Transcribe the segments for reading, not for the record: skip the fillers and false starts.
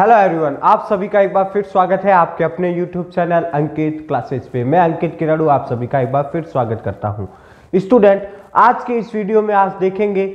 Hello everyone, आप सभी का एक बार फिर स्वागत है आपके अपने यूट्यूब चैनल अंकित क्लासेस पे। मैं अंकित किराड़ू आप सभी का एक बार फिर स्वागत करता हूं। स्टूडेंट, आज के इस वीडियो में आज देखेंगे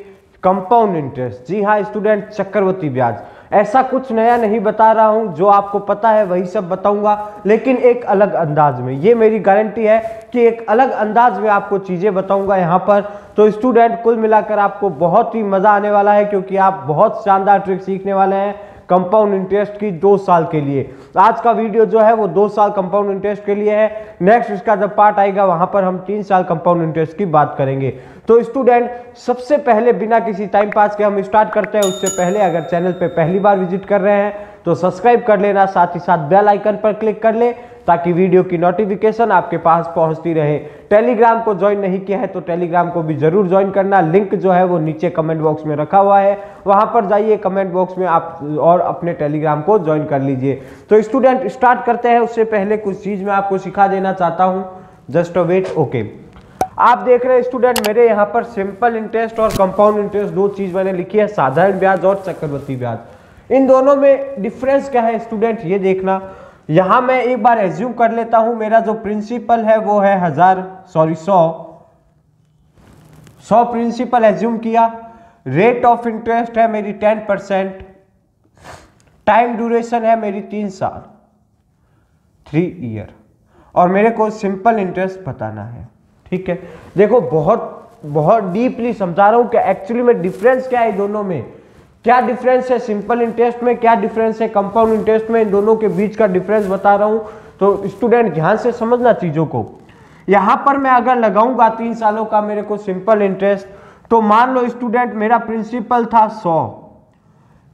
कंपाउंड इंटरेस्ट। जी हाँ स्टूडेंट, चक्रवृद्धि ब्याज। ऐसा कुछ नया नहीं बता रहा हूं, जो आपको पता है वही सब बताऊंगा, लेकिन एक अलग अंदाज में। ये मेरी गारंटी है कि एक अलग अंदाज में आपको चीजें बताऊंगा यहाँ पर। तो स्टूडेंट, कुल मिलाकर आपको बहुत ही मजा आने वाला है, क्योंकि आप बहुत शानदार ट्रिक सीखने वाले हैं कंपाउंड इंटरेस्ट की 2 साल के लिए। आज का वीडियो जो है वो 2 साल कंपाउंड इंटरेस्ट के लिए है। नेक्स्ट इसका जब पार्ट आएगा वहां पर हम 3 साल कंपाउंड इंटरेस्ट की बात करेंगे। तो स्टूडेंट, सबसे पहले बिना किसी टाइम पास के हम स्टार्ट करते हैं। उससे पहले अगर चैनल पे पहली बार विजिट कर रहे हैं तो सब्सक्राइब कर लेना, साथ ही साथ बेल आइकन पर क्लिक कर ले ताकि वीडियो की नोटिफिकेशन आपके पास पहुंचती रहे। टेलीग्राम को ज्वाइन नहीं किया है तो टेलीग्राम को भी जरूर ज्वाइन करना। लिंक जो है वो नीचे कमेंट बॉक्स में रखा हुआ है, वहां पर जाइए, कमेंट बॉक्स में आप और अपने टेलीग्राम को ज्वाइन कर लीजिए। तो स्टूडेंट, स्टार्ट करते हैं। उससे पहले कुछ चीज मैं आपको सिखा देना चाहता हूं, जस्ट वेट। ओके, आप देख रहे हैं स्टूडेंट, मेरे यहाँ पर सिंपल इंटरेस्ट और कंपाउंड इंटरेस्ट 2 चीज मैंने लिखी है, साधारण ब्याज और चक्रवृद्धि ब्याज। इन दोनों में डिफरेंस क्या है स्टूडेंट, ये देखना। यहां मैं एक बार एज्यूम कर लेता हूं, मेरा जो प्रिंसिपल है वो है 100 प्रिंसिपल एज्यूम किया। रेट ऑफ इंटरेस्ट है मेरी 10%। टाइम ड्यूरेशन है मेरी 3 साल, 3 ईयर, और मेरे को सिंपल इंटरेस्ट बताना है। ठीक है, देखो बहुत डीपली समझा रहा हूं कि एक्चुअली में डिफरेंस क्या है दोनों में। क्या डिफरेंस है सिंपल इंटरेस्ट में, क्या डिफरेंस है कंपाउंड इंटरेस्ट में, इन दोनों के बीच का डिफरेंस बता रहा हूं। तो स्टूडेंट ध्यान से समझना चीजों को। यहां पर मैं अगर लगाऊंगा 3 सालों का मेरे को सिंपल इंटरेस्ट, तो मान लो स्टूडेंट मेरा प्रिंसिपल था 100,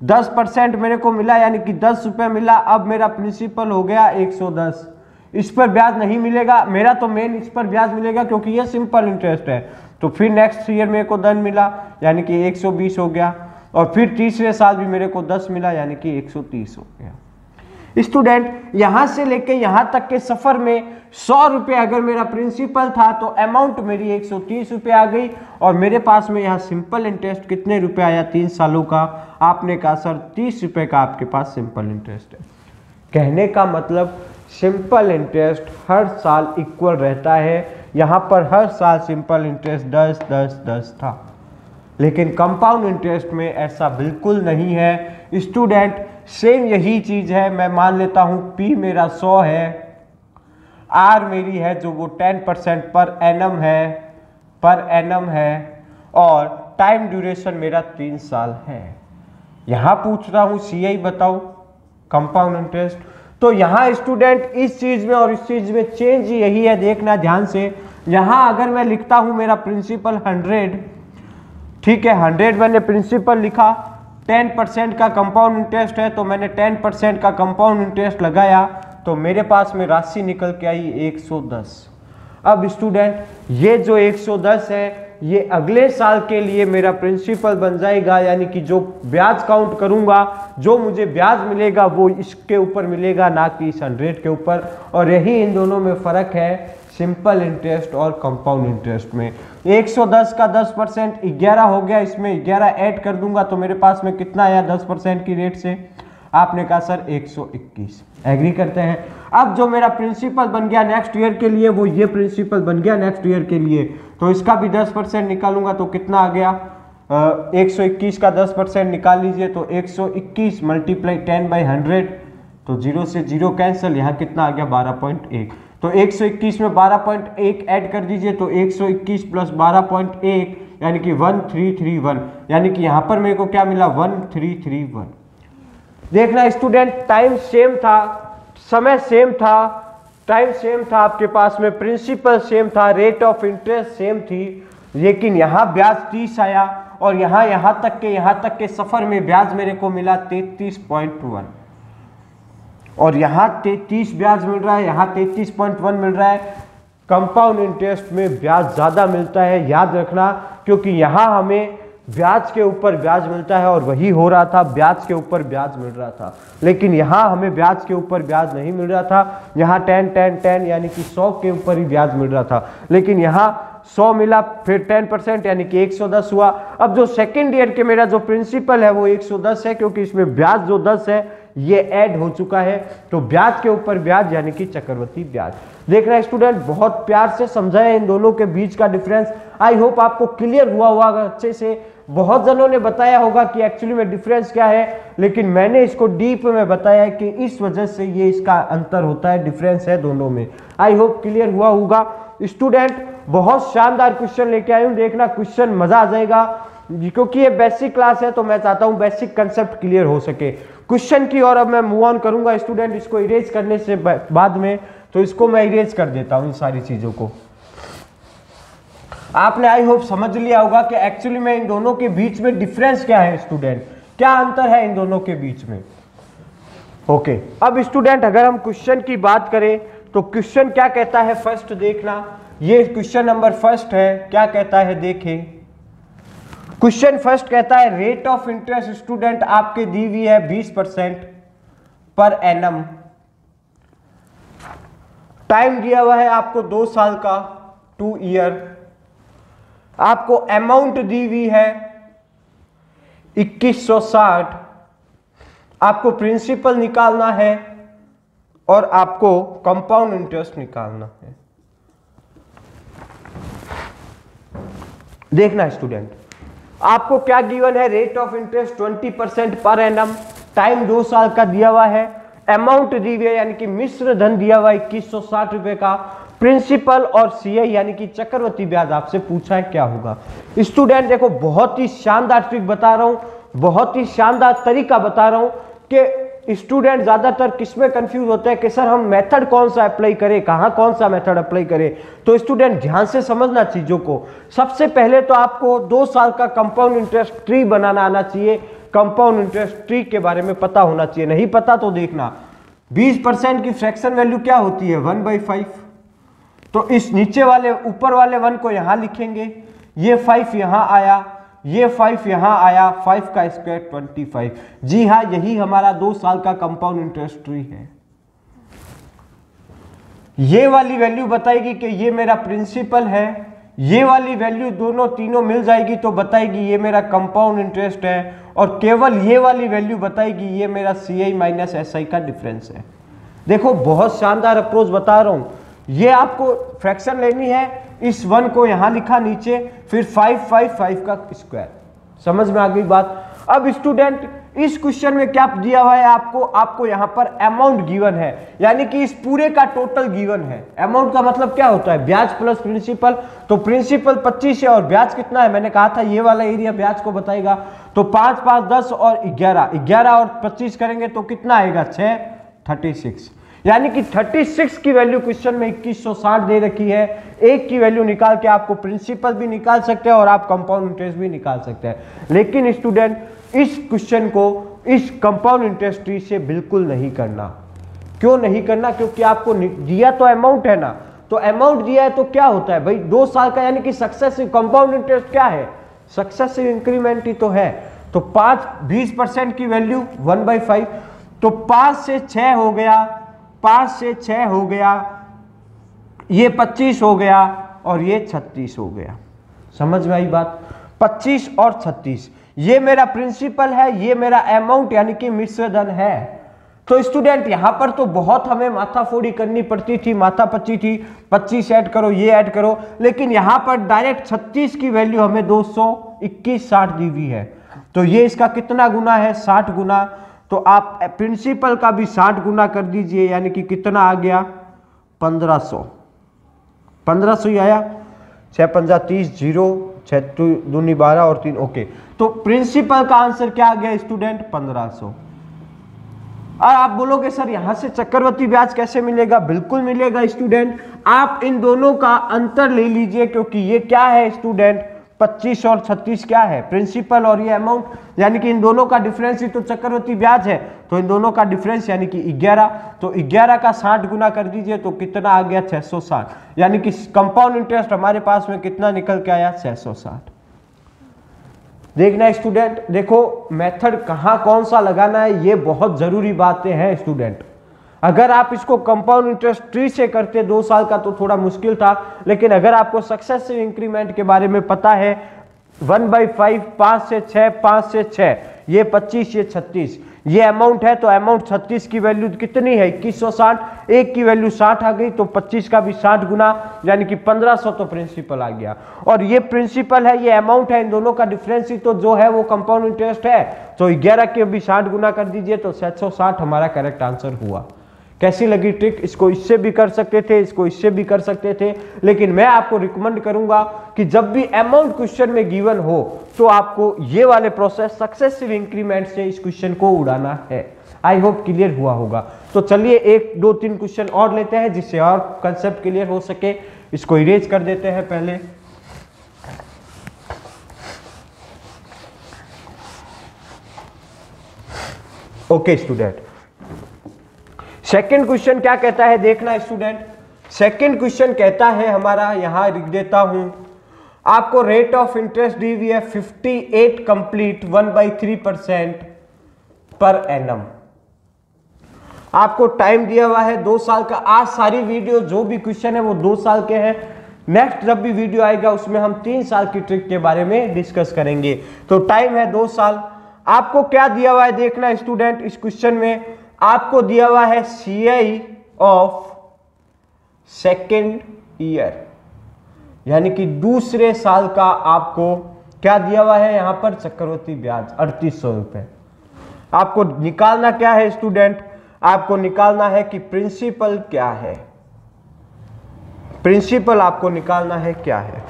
10% मेरे को मिला, यानी कि 10 रुपए मिला। अब मेरा प्रिंसिपल हो गया 110। इस पर ब्याज नहीं मिलेगा मेरा, तो मेन इस पर ब्याज मिलेगा क्योंकि ये सिंपल इंटरेस्ट है। तो फिर नेक्स्ट ईयर मेरे को 10 मिला, यानी कि 120 हो गया, और फिर तीसरे साल भी मेरे को 10 मिला, यानी कि 130 हो गया। स्टूडेंट, यहां से लेके यहां तक के सफर में 100 रुपये अगर मेरा प्रिंसिपल था तो अमाउंट मेरी 130 रुपये आ गई, और मेरे पास में यहाँ सिंपल इंटरेस्ट कितने रुपए आया 3 सालों का? आपने कहा सर 30 रुपये का आपके पास सिंपल इंटरेस्ट है। कहने का मतलब सिंपल इंटरेस्ट हर साल इक्वल रहता है। यहाँ पर हर साल सिंपल इंटरेस्ट 10 10 10 था, लेकिन कंपाउंड इंटरेस्ट में ऐसा बिल्कुल नहीं है। स्टूडेंट, सेम यही चीज है। मैं मान लेता हूं P मेरा 100 है, R मेरी है जो वो 10% पर एनम है, और टाइम ड्यूरेशन मेरा 3 साल है। यहां पूछ रहा हूं CI बताओ कंपाउंड इंटरेस्ट। तो यहां स्टूडेंट इस चीज में और इस चीज में चेंज यही है, देखना ध्यान से। यहां अगर मैं लिखता हूं मेरा प्रिंसिपल 100, ठीक है, 100 मैंने प्रिंसिपल लिखा, 10% का कंपाउंड इंटरेस्ट है, तो मैंने 10% का कंपाउंड इंटरेस्ट लगाया, तो मेरे पास में राशि निकल के आई 110। अब स्टूडेंट, ये जो 110 है ये अगले साल के लिए मेरा प्रिंसिपल बन जाएगा, यानी कि जो ब्याज काउंट करूंगा, जो मुझे ब्याज मिलेगा वो इसके ऊपर मिलेगा, ना कि इस 100 के ऊपर। और यही इन दोनों में फर्क है सिंपल इंटरेस्ट और कंपाउंड इंटरेस्ट में। 110 का 10% 11 हो गया, इसमें 11 ऐड कर दूंगा तो मेरे पास में कितना आया 10% की रेट से? आपने कहा सर 121। एग्री करते हैं। अब जो मेरा प्रिंसिपल बन गया नेक्स्ट ईयर के लिए, वो ये प्रिंसिपल बन गया नेक्स्ट ईयर के लिए, तो इसका भी 10% निकालूंगा तो कितना आ गया? 121 का 10% निकाल लीजिए, तो 121 मल्टीप्लाई 10/100, तो 0 से 0 कैंसिल, यहाँ कितना आ गया 12.1। तो 121 में 12.1 ऐड कर दीजिए, तो 121 प्लस 12.1 यानी कि 1331, यानी कि यहाँ पर मेरे को क्या मिला 1331। देखना स्टूडेंट, टाइम सेम था, समय सेम था, टाइम सेम था, आपके पास में प्रिंसिपल सेम था, रेट ऑफ इंटरेस्ट सेम थी, लेकिन यहाँ ब्याज 30 आया, और यहाँ तक के सफर में ब्याज मेरे को मिला 33.1, और यहाँ 33 ब्याज मिल रहा है, यहाँ 33.1 मिल रहा है। कंपाउंड इंटरेस्ट में ब्याज ज्यादा मिलता है, याद रखना, क्योंकि यहाँ हमें ब्याज के ऊपर ब्याज मिलता है, और वही हो रहा था, ब्याज के ऊपर ब्याज मिल रहा था। लेकिन यहाँ हमें ब्याज के ऊपर ब्याज नहीं मिल रहा था, यहाँ 10 10 10 यानी कि 100 के ऊपर ही ब्याज मिल रहा था। लेकिन यहाँ 100 मिला, फिर 10% यानी कि 110 हुआ। अब जो सेकेंड ईयर के मेरा जो प्रिंसिपल है वो 110 है, क्योंकि इसमें ब्याज जो 10 है ये ऐड हो चुका है, तो ब्याज के ऊपर ब्याज यानी कि चक्रवृद्धि ब्याज। देख रहे हैं स्टूडेंट, बहुत प्यार से समझाया इन दोनों के बीच का डिफरेंस। आई होप आपको क्लियर हुआ होगा अच्छे से। बहुत जनों ने बताया होगा कि एक्चुअली में डिफरेंस क्या है, लेकिन मैंने इसको डीप में बताया कि इस वजह से ये इसका अंतर होता है, डिफरेंस है दोनों में। आई होप क्लियर हुआ होगा स्टूडेंट। बहुत शानदार क्वेश्चन लेके आया हूं, देखना क्वेश्चन मजा आ जाएगा, क्योंकि ये बेसिक क्लास है तो मैं चाहता हूं बेसिक कंसेप्ट क्लियर हो सके। क्वेश्चन की और अब मैं मूव ऑन करूंगा स्टूडेंट, इसको इरेज करने से बाद में, तो इसको मैं इरेज कर देता हूं इन सारी चीजों को। आपने आई होप समझ लिया होगा कि एक्चुअली में इन दोनों के बीच में डिफरेंस क्या है स्टूडेंट, क्या अंतर है इन दोनों के बीच में। ओके, अब स्टूडेंट अगर हम क्वेश्चन की बात करें तो क्वेश्चन क्या कहता है, फर्स्ट देखना, ये क्वेश्चन नंबर फर्स्ट है, क्या कहता है देखें। क्वेश्चन फर्स्ट कहता है रेट ऑफ इंटरेस्ट स्टूडेंट आपके दी हुई है 20% पर एनम, टाइम दिया हुआ है आपको 2 साल का, 2 ईयर, आपको अमाउंट दी हुई है 2160, आपको प्रिंसिपल निकालना है और आपको कंपाउंड इंटरेस्ट निकालना है। देखना स्टूडेंट, आपको क्या गिवन है, rate of interest 20% per annum, time 2 साल का दिया हुआ है, अमाउंट दी हुई है यानी कि मिश्र धन दिया हुआ है 2160 रुपए का, प्रिंसिपल और सीआई यानी कि चक्रवृद्धि ब्याज आपसे पूछा है क्या होगा। स्टूडेंट देखो, बहुत ही शानदार ट्रिक बता रहा हूं, बहुत ही शानदार तरीका बता रहा हूं कि स्टूडेंट ज्यादातर किसमें कंफ्यूज होते हैं कि सर हम मेथड कौन सा अप्लाई करें, कहां कौन सा मेथड अप्लाई करें। तो स्टूडेंट ध्यान से समझना चीजों को। सबसे पहले तो आपको 2 साल का कंपाउंड इंटरेस्ट ट्री बनाना आना चाहिए, कंपाउंड इंटरेस्ट ट्री के बारे में पता होना चाहिए। नहीं पता तो देखना, 20% की फ्रैक्शन वैल्यू क्या होती है 1/5, तो इस नीचे वाले ऊपर वाले 1 को यहां लिखेंगे, ये 5 यहां आया, ये 5 यहां आया, 5 का स्क्वायर 25। जी हां, यही हमारा 2 साल का कंपाउंड इंटरेस्ट ट्री है। ये वाली वैल्यू बताएगी कि ये मेरा प्रिंसिपल है, ये वाली वैल्यू दोनों तीनों मिल जाएगी तो बताएगी ये मेरा कंपाउंड इंटरेस्ट है, और केवल ये वाली वैल्यू बताएगी ये मेरा CI माइनस SI का डिफरेंस है। देखो बहुत शानदार अप्रोच बता रहा हूं। ये आपको फ्रैक्शन लेनी है, इस 1 को यहां लिखा नीचे, फिर 5 का स्क्वायर। समझ में आ गई बात। अब स्टूडेंट इस क्वेश्चन में क्या दिया हुआ है आपको यहां पर अमाउंट गिवन है, यानी कि इस पूरे का टोटल गिवन है। अमाउंट का मतलब क्या होता है, ब्याज प्लस प्रिंसिपल, तो प्रिंसिपल 25 है और ब्याज कितना है, मैंने कहा था ये वाला एरिया ब्याज को बताएगा। तो 5 5 10 और 11 और 25 करेंगे तो कितना आएगा 6, 36, यानी कि 36 की वैल्यू क्वेश्चन में 2160 दे रखी है। एक की वैल्यू निकाल के आपको प्रिंसिपल भी निकाल सकते हैं और आप कंपाउंड इंटरेस्ट भी निकाल सकते हैं। लेकिन स्टूडेंट इस क्वेश्चन को इस कंपाउंड इंटरेस्ट ट्री से बिल्कुल नहीं करना। क्यों नहीं करना, क्योंकि आपको दिया तो अमाउंट है ना, तो अमाउंट दिया है तो क्या होता है भाई 2 साल का, यानी कि सक्सेसिव कंपाउंड इंटरेस्ट क्या है, सक्सेसिव इंक्रीमेंट ही तो है। तो 20% की वैल्यू 1/5, तो 5 से 6 हो गया, 5 से 6 हो गया, ये 25 हो गया और ये 36 हो गया। समझ में आई बात, 25 और 36, ये मेरा प्रिंसिपल है, ये मेरा अमाउंट यानी कि मिश्र धन है। तो स्टूडेंट यहां पर तो बहुत हमें माथाफोड़ी करनी पड़ती थी, माथापच्ची थी, 25 ऐड करो, ये ऐड करो, लेकिन यहां पर डायरेक्ट 36 की वैल्यू हमें 22160 दी हुई है। तो ये इसका कितना गुना है, 60 गुना। तो आप प्रिंसिपल का भी 60 गुना कर दीजिए, यानी कि कितना आ गया 1500, 1500 ही आया। 6 पंजा 30, 0, 6 दूनी 12 और 3, ओके। तो प्रिंसिपल का आंसर क्या आ गया स्टूडेंट 1500। और आप बोलोगे सर यहां से चक्रवृद्धि ब्याज कैसे मिलेगा, बिल्कुल मिलेगा स्टूडेंट। आप इन दोनों का अंतर ले लीजिए, क्योंकि ये क्या है स्टूडेंट 25 और 36 क्या है, प्रिंसिपल और ये अमाउंट, यानी कि इन दोनों का डिफरेंस ही तो चक्रवृद्धि ब्याज है। तो इन दोनों का डिफरेंस यानी कि 11, तो 11 का 60 गुना कर दीजिए तो कितना आ गया 660, यानी कि कंपाउंड इंटरेस्ट हमारे पास में कितना निकल के आया 660। देखना स्टूडेंट, देखो मेथड कहां कौन सा लगाना है, ये बहुत जरूरी बातें हैं स्टूडेंट। अगर आप इसको कंपाउंड इंटरेस्ट ट्री से करते 2 साल का तो थोड़ा मुश्किल था, लेकिन अगर आपको सक्सेसिव इंक्रीमेंट के बारे में पता है 1/5, 5 से 6, 5 से 6, ये 25, ये 36, ये अमाउंट है, तो अमाउंट 36 की वैल्यू कितनी है 2160, एक की वैल्यू 60 आ गई, तो 25 का भी 60 गुना यानी कि 1500, तो प्रिंसिपल आ गया। और ये प्रिंसिपल है, ये अमाउंट है, इन दोनों का डिफरेंस ही तो जो है वो कंपाउंड इंटरेस्ट है, तो 11 के भी 60 गुना कर दीजिए तो 760 हमारा करेक्ट आंसर हुआ। कैसी लगी ट्रिक? इसको इससे भी कर सकते थे, इसको इससे भी कर सकते थे, लेकिन मैं आपको रिकमेंड करूंगा कि जब भी अमाउंट क्वेश्चन में गिवन हो तो आपको ये वाले प्रोसेस सक्सेसिव इंक्रीमेंट से इस क्वेश्चन को उड़ाना है। आई होप क्लियर हुआ होगा। तो चलिए 1, 2, 3 क्वेश्चन और लेते हैं जिससे और कंसेप्ट क्लियर हो सके। इसको इरेज कर देते हैं पहले। ओके स्टूडेंट, सेकंड क्वेश्चन क्या कहता है देखना स्टूडेंट। सेकंड क्वेश्चन कहता है हमारा, यहां लिख देता हूं, आपको रेट ऑफ इंटरेस्ट दी हुई है 58 कंप्लीट 1/3% पर एनम। आपको टाइम दिया हुआ है 2 साल का। आज सारी वीडियो जो भी क्वेश्चन है वो 2 साल के हैं। नेक्स्ट जब भी वीडियो आएगा उसमें हम 3 साल की ट्रिक के बारे में डिस्कस करेंगे। तो टाइम है 2 साल। आपको क्या दिया हुआ है देखना स्टूडेंट, इस क्वेश्चन में आपको दिया हुआ है CI ऑफ सेकेंड ईयर, यानी कि दूसरे साल का आपको क्या दिया हुआ है यहां पर, चक्रवृद्धि ब्याज 3800 रुपए। आपको निकालना क्या है स्टूडेंट, आपको निकालना है कि प्रिंसिपल क्या है। प्रिंसिपल आपको निकालना है क्या है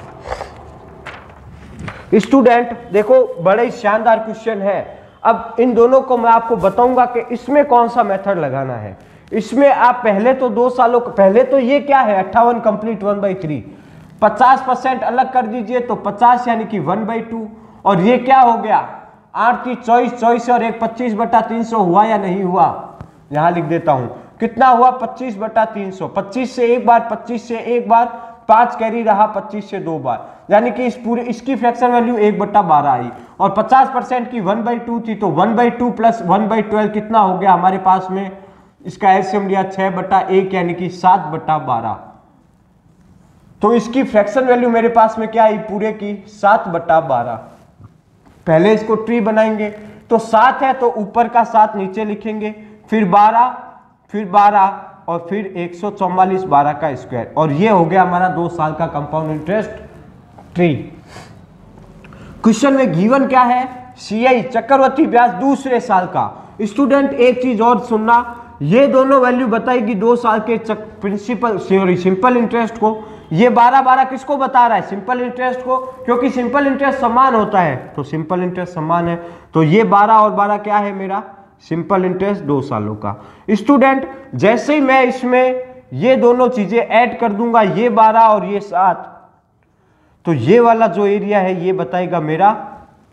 स्टूडेंट। देखो बड़ा ही शानदार क्वेश्चन है। अब इन दोनों को मैं आपको बताऊंगा कि इसमें कौन सा मेथड लगाना है। इसमें आप पहले तो 2 सालों पहले तो ये क्या है 58 कंप्लीट 1/3, 50% अलग कर दीजिए तो 50 यानी कि 1/2, और ये क्या हो गया 8 की 24 और एक 25/300 हुआ या नहीं हुआ, यहां लिख देता हूं कितना हुआ 25/300। 25 से एक बार, 25 से एक बार, 5 कैरी रहा, 25 से 2 बार, यानी कि इस पूरे इसकी फ्रैक्शन वैल्यू 1/12 आई, और 50% की 1/2 थी, तो 1/2 प्लस 1/12 कितना हो गया हमारे पास में, इसका एलसीएम लिया 6/1 यानी कि 7/12। तो इसकी फ्रैक्शन वैल्यू मेरे पास में क्या आई पूरे की 7/12। पहले इसको ट्री बनाएंगे तो 7 है तो ऊपर का 7 नीचे लिखेंगे, फिर 12, फिर 12 और फिर 144 12 का स्क्वायर, और ये हो गया हमारा 2 साल का कंपाउंड इंटरेस्ट ट्री। क्वेश्चन में गिवन क्या है CI चक्रवृद्धि ब्याज दूसरे साल का। स्टूडेंट एक चीज और सुनना, ये दोनों वैल्यू बताएगी 2 साल के प्रिंसिपल सिंपल इंटरेस्ट को। ये 12 किसको बता रहा है सिंपल इंटरेस्ट को, क्योंकि सिंपल इंटरेस्ट समान होता है, तो सिंपल इंटरेस्ट समान है, तो ये 12 और 12 क्या है मेरा सिंपल इंटरेस्ट 2 सालों का। स्टूडेंट जैसे ही मैं इसमें ये दोनों चीजें ऐड कर दूंगा, ये 12 और ये 7, तो ये वाला जो एरिया है ये बताएगा मेरा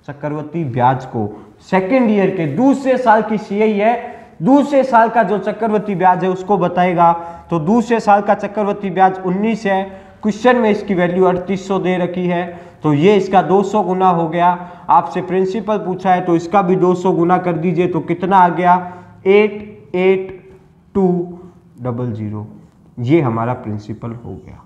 चक्रवृद्धि ब्याज को। सेकेंड ईयर के दूसरे साल की CI है, दूसरे साल का जो चक्रवृद्धि ब्याज है उसको बताएगा। तो दूसरे साल का चक्रवृद्धि ब्याज 19 है, क्वेश्चन में इसकी वैल्यू 3800 दे रखी है, तो ये इसका 200 गुना हो गया। आपसे प्रिंसिपल पूछा है तो इसका भी 200 गुना कर दीजिए, तो कितना आ गया 88200। ये हमारा प्रिंसिपल हो गया।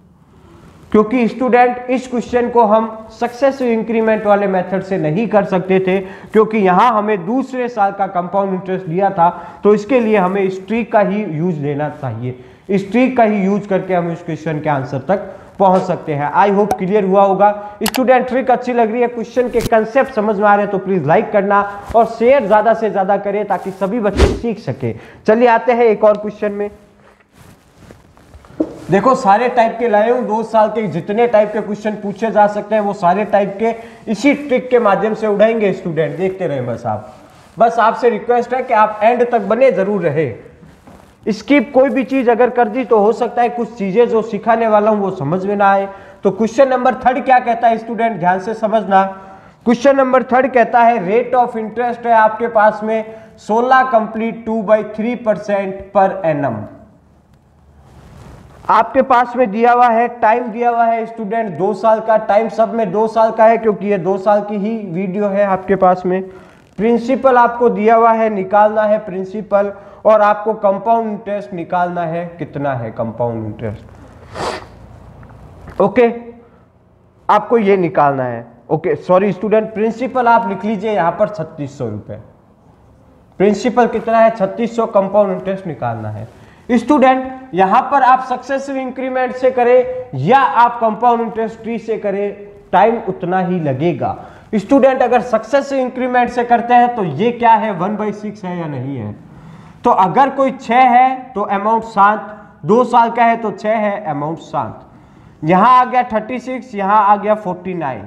क्योंकि स्टूडेंट इस क्वेश्चन को हम सक्सेसिव इंक्रीमेंट वाले मेथड से नहीं कर सकते थे, क्योंकि यहां हमें दूसरे साल का कंपाउंड इंटरेस्ट दिया था, तो इसके लिए हमें इस ट्रिक का ही यूज लेना चाहिए। इस ट्रिक का ही यूज करके हम इस क्वेश्चन के आंसर तक पहुंच सकते हैं। आई होप क्लियर हुआ होगा। स्टूडेंट ट्रिक अच्छी लग रही है, क्वेश्चन के कंसेप्ट समझ में आ रहे हैं तो प्लीज लाइक करना और शेयर ज्यादा से ज्यादा करें ताकि सभी बच्चे सीख सके। चलिए आते हैं एक और क्वेश्चन में। देखो सारे टाइप के लाए हूं, 2 साल के जितने टाइप के क्वेश्चन पूछे जा सकते हैं वो सारे टाइप के इसी ट्रिक के माध्यम से उड़ाएंगे। स्टूडेंट देखते रहे बस आपसे रिक्वेस्ट है कि आप एंड तक बने जरूर रहे। स्किप कोई भी चीज अगर कर दी तो हो सकता है कुछ चीजें जो सिखाने वाला हूं वो समझ में ना आए। तो क्वेश्चन नंबर 3 क्या कहता है स्टूडेंट, ध्यान से समझना। क्वेश्चन नंबर 3 कहता है रेट ऑफ इंटरेस्ट है आपके पास में 16 कंप्लीट 2/3% पर एनम। आपके पास में दिया हुआ है, टाइम दिया हुआ है स्टूडेंट 2 साल का। टाइम सब में 2 साल का है क्योंकि ये 2 साल की ही वीडियो है आपके पास में। प्रिंसिपल आपको दिया हुआ है, निकालना है प्रिंसिपल, और आपको कंपाउंड इंटरेस्ट निकालना है, कितना है कंपाउंड इंटरेस्ट। ओके, आपको ये निकालना है। ओके सॉरी स्टूडेंट, प्रिंसिपल आप लिख लीजिए यहां पर 3600 रुपए। प्रिंसिपल कितना है? 3600 कंपाउंड इंटरेस्ट निकालना है। स्टूडेंट यहां पर आप सक्सेसिव इंक्रीमेंट से करें या आप कंपाउंड इंटरेस्ट ट्री से करें, टाइम उतना ही लगेगा। स्टूडेंट अगर सक्सेसिव इंक्रीमेंट से करते हैं तो ये क्या है, 1/6 है या नहीं है? तो अगर कोई 6 है तो अमाउंट 7, 2 साल का है तो 6 है, अमाउंट 7। यहां आ गया 36, यहां आ गया 49।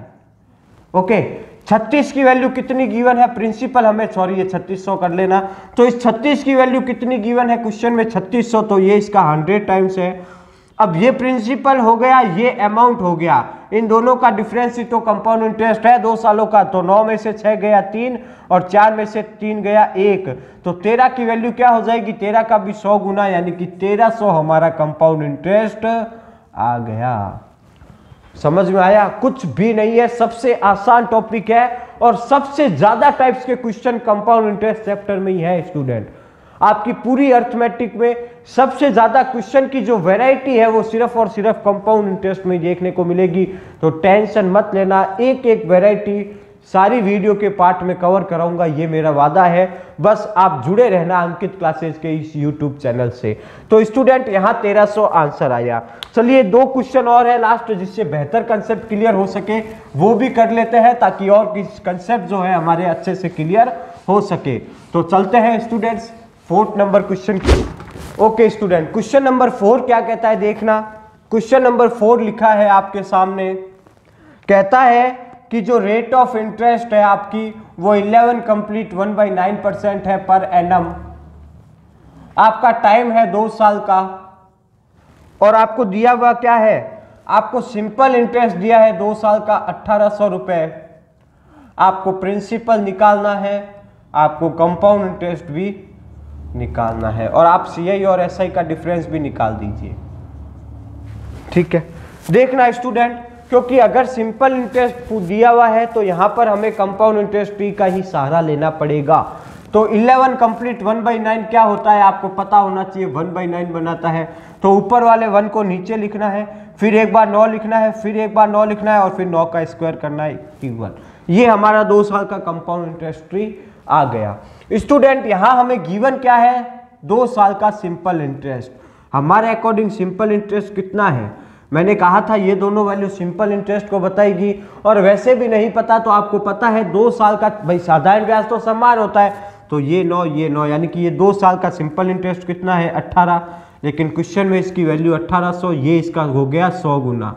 ओके 36 की वैल्यू कितनी गिवन है? प्रिंसिपल हमें सॉरी ये 3600 कर लेना। तो इस 36 की वैल्यू कितनी गिवन है क्वेश्चन में? 3600, तो ये इसका 100 टाइम्स है। अब ये प्रिंसिपल हो गया, ये अमाउंट हो गया, इन दोनों का डिफरेंस ही तो कंपाउंड इंटरेस्ट है 2 सालों का। तो 9 में से 6 गया 3 और 4 में से 3 गया 1, तो 13 की वैल्यू क्या हो जाएगी? 13 का भी 100 गुना, यानी कि 1300 हमारा कंपाउंड इंटरेस्ट आ गया। समझ में आया? कुछ भी नहीं है, सबसे आसान टॉपिक है और सबसे ज्यादा टाइप्स के क्वेश्चन कंपाउंड इंटरेस्ट चैप्टर में ही है। स्टूडेंट आपकी पूरी अर्थमेटिक में सबसे ज्यादा क्वेश्चन की जो वैरायटी है वो सिर्फ और सिर्फ कंपाउंड इंटरेस्ट में देखने को मिलेगी। तो टेंशन मत लेना, एक एक वैरायटी सारी वीडियो के पार्ट में कवर कराऊंगा, ये मेरा वादा है। बस आप जुड़े रहना अंकित क्लासेस के इस यूट्यूब चैनल से। तो स्टूडेंट यहाँ 1300 आंसर आया। चलिए 2 क्वेश्चन और है लास्ट, जिससे बेहतर कंसेप्ट क्लियर हो सके वो भी कर लेते हैं, ताकि और किस कंसेप्ट जो है हमारे अच्छे से क्लियर हो सके। तो चलते हैं स्टूडेंट्स 4th नंबर क्वेश्चन की। ओके स्टूडेंट, क्वेश्चन नंबर 4 क्या कहता है देखना। क्वेश्चन नंबर 4 लिखा है आपके सामने, कहता है कि जो रेट ऑफ इंटरेस्ट है आपकी वो 11 कंप्लीट 1/9% है पर एनम। आपका टाइम है 2 साल का और आपको दिया हुआ क्या है? आपको सिंपल इंटरेस्ट दिया है 2 साल का 1800 रुपए। आपको प्रिंसिपल निकालना है, आपको कंपाउंड इंटरेस्ट भी निकालना है और आप सीआई और एसआई का डिफरेंस भी निकाल दीजिए। ठीक है, देखना स्टूडेंट, क्योंकि अगर सिंपल इंटरेस्ट दिया हुआ है तो यहां पर हमें कंपाउंड इंटरेस्ट ट्री का ही सहारा लेना पड़ेगा। तो 11 कंप्लीट 1/9 क्या होता है आपको पता होना चाहिए, 1/9 बनाता है। तो ऊपर वाले 1 को नीचे लिखना है, फिर एक बार 9 लिखना है, फिर एक बार 9 लिखना है और फिर 9 का स्क्वायर करना है 81। ये हमारा 2 साल का कंपाउंड इंटरेस्ट ट्री आ गया। स्टूडेंट यहां हमें गिवन क्या है? 2 साल का सिंपल इंटरेस्ट। हमारे अकॉर्डिंग सिंपल इंटरेस्ट कितना है? मैंने कहा था ये दोनों वैल्यू सिंपल इंटरेस्ट को बताएगी, और वैसे भी नहीं पता तो आपको पता है 2 साल का भाई साधारण ब्याज तो समान होता है, तो ये 9 यानी कि ये 2 साल का सिंपल इंटरेस्ट कितना है? 18। लेकिन क्वेश्चन में इसकी वैल्यू 1800, ये इसका हो गया 100 गुना।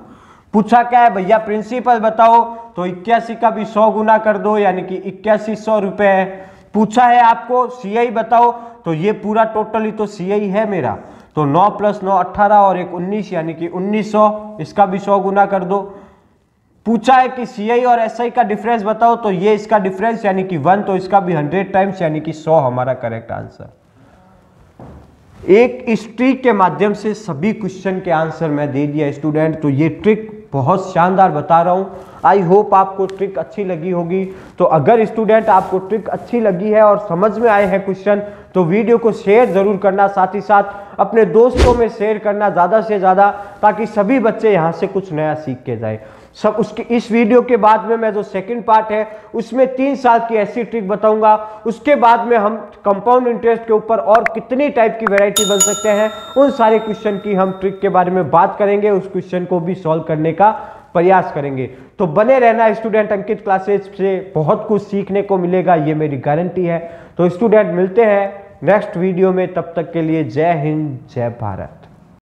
पूछा क्या है भैया प्रिंसिपल बताओ, तो 81 का भी 100 गुना कर दो, यानी कि 8100 रुपए है। पूछा है आपको सीआई बताओ, तो ये पूरा टोटल ही तो सीआई है मेरा। तो 9 + 9 18 और एक 19, यानी कि 1900, इसका भी 100 गुना कर दो। पूछा है कि सीआई और एसआई का डिफरेंस बताओ, तो ये इसका डिफरेंस यानी कि 1, तो इसका भी 100 टाइम्स यानी कि 100 हमारा करेक्ट आंसर। एक इस ट्रिक के माध्यम से सभी क्वेश्चन के आंसर मैं दे दिया स्टूडेंट। तो ये ट्रिक बहुत शानदार बता रहा हूं, आई होप आपको ट्रिक अच्छी लगी होगी। तो अगर स्टूडेंट आपको ट्रिक अच्छी लगी है और समझ में आए हैं क्वेश्चन, तो वीडियो को शेयर जरूर करना, साथ ही साथ अपने दोस्तों में शेयर करना ज़्यादा से ज़्यादा, ताकि सभी बच्चे यहाँ से कुछ नया सीख के जाए। सब उसके इस वीडियो के बाद में मैं जो सेकंड पार्ट है उसमें 3 साल की ऐसी ट्रिक बताऊंगा। उसके बाद में हम कंपाउंड इंटरेस्ट के ऊपर और कितनी टाइप की वैरायटी बन सकते हैं, उन सारे क्वेश्चन की हम ट्रिक के बारे में बात करेंगे, उस क्वेश्चन को भी सॉल्व करने का प्रयास करेंगे। तो बने रहना स्टूडेंट, अंकित क्लासेस से बहुत कुछ सीखने को मिलेगा, ये मेरी गारंटी है। तो स्टूडेंट मिलते हैं नेक्स्ट वीडियो में, तब तक के लिए जय हिंद जय भारत।